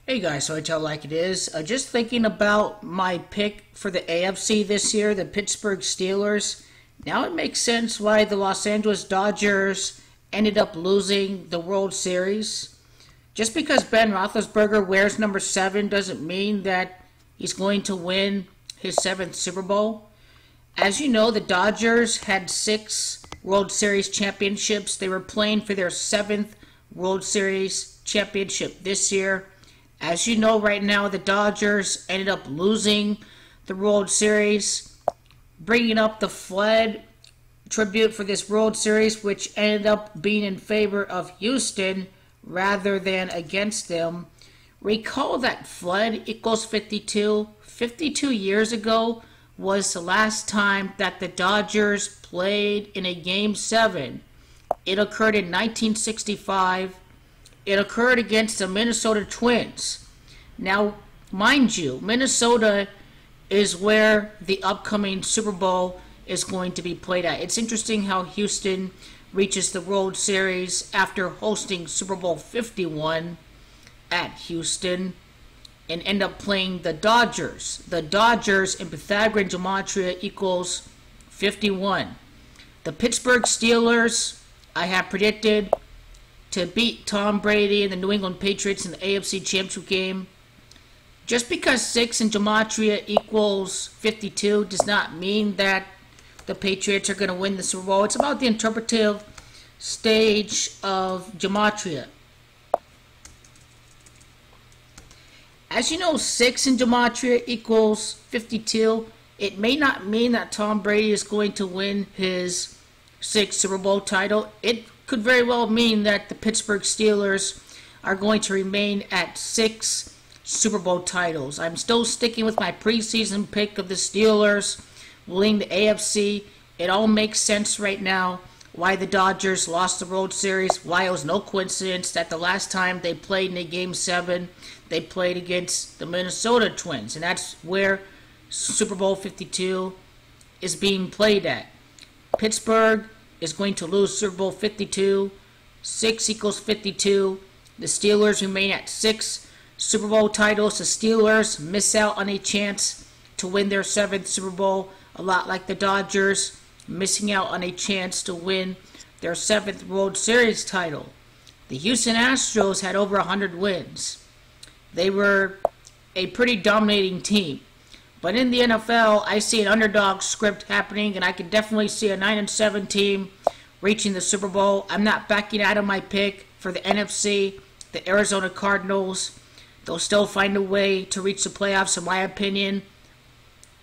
Hey guys, so I tell like it is. Just thinking about my pick for the AFC this year, the Pittsburgh Steelers. Now it makes sense why the Los Angeles Dodgers ended up losing the World Series. Just because Ben Roethlisberger wears number 7 doesn't mean that he's going to win his 7th Super Bowl. As you know, the Dodgers had 6 World Series championships. They were playing for their 7th World Series championship this year. As you know, right now, the Dodgers ended up losing the World Series, bringing up the flood tribute for this World Series, which ended up being in favor of Houston rather than against them. Recall that flood equals 52. 52 years ago was the last time that the Dodgers played in a Game 7. It occurred in 1965. It occurred against the Minnesota Twins. Now, mind you, Minnesota is where the upcoming Super Bowl is going to be played at. It's interesting how Houston reaches the World Series after hosting Super Bowl 51 at Houston and end up playing the Dodgers. The Dodgers in Pythagorean gematria equals 51. The Pittsburgh Steelers, I have predicted to beat Tom Brady and the New England Patriots in the AFC Championship game. Just because 6 in gematria equals 52 does not mean that the Patriots are going to win the Super Bowl. It's about the interpretive stage of gematria. As you know, 6 in gematria equals 52. It may not mean that Tom Brady is going to win his 6th Super Bowl title. It could very well mean that the Pittsburgh Steelers are going to remain at 6 Super Bowl titles. I'm still sticking with my preseason pick of the Steelers winning the AFC. It all makes sense right now why the Dodgers lost the World Series, why it was no coincidence that the last time they played in a Game 7, they played against the Minnesota Twins, and that's where Super Bowl 52 is being played at. Pittsburgh is going to lose Super Bowl 52. 6 equals 52. The Steelers remain at 6 Super Bowl titles. The Steelers miss out on a chance to win their 7th Super Bowl, a lot like the Dodgers missing out on a chance to win their 7th World Series title. The Houston Astros had over 100 wins. They were a pretty dominating team. But in the NFL, I see an underdog script happening, and I can definitely see a 9-7 team reaching the Super Bowl. I'm not backing out of my pick for the NFC, the Arizona Cardinals. They'll still find a way to reach the playoffs, in my opinion.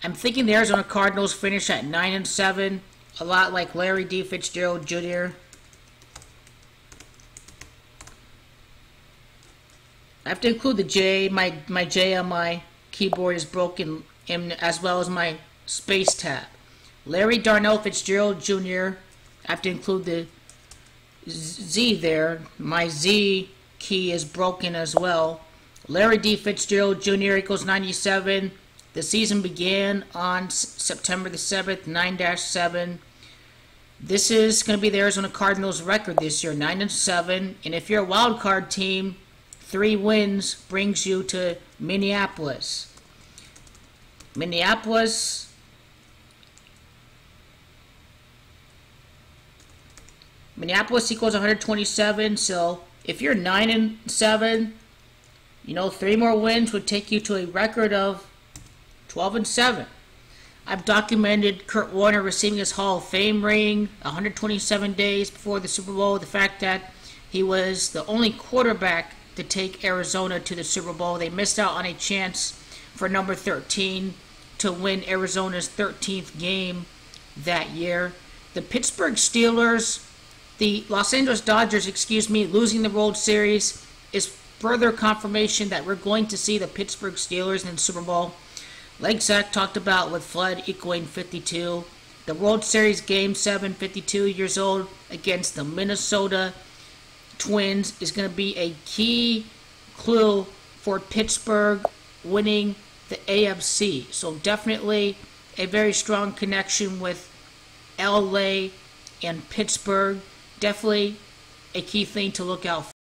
I'm thinking the Arizona Cardinals finish at 9-7, a lot like Larry D. Fitzgerald Jr. I have to include the J. My J on my keyboard is broken, as well as my space tab. Larry Darnell Fitzgerald Jr. I have to include the Z there. My Z key is broken as well. Larry D. Fitzgerald Jr. equals 97. The season began on September the 7th, 9-7. This is going to be the Arizona Cardinals' record this year, 9-7. And if you're a wild card team, 3 wins brings you to Minneapolis. Minneapolis equals 127. So if you're 9-7, 3 more wins would take you to a record of 12-7. I've documented Kurt Warner receiving his Hall of Fame ring 127 days before the Super Bowl. The fact that he was the only quarterback to take Arizona to the Super Bowl. They missed out on a chance for number 13 to win Arizona's 13th game that year. The Pittsburgh Steelers, the Los Angeles Dodgers, losing the World Series is further confirmation that we're going to see the Pittsburgh Steelers in the Super Bowl. Like Zach talked about with Flood equaling 52. The World Series Game 7, 52 years old against the Minnesota Twins is going to be a key clue for Pittsburgh winning the AFC. So definitely a very strong connection with LA and Pittsburgh. Definitely a key thing to look out for.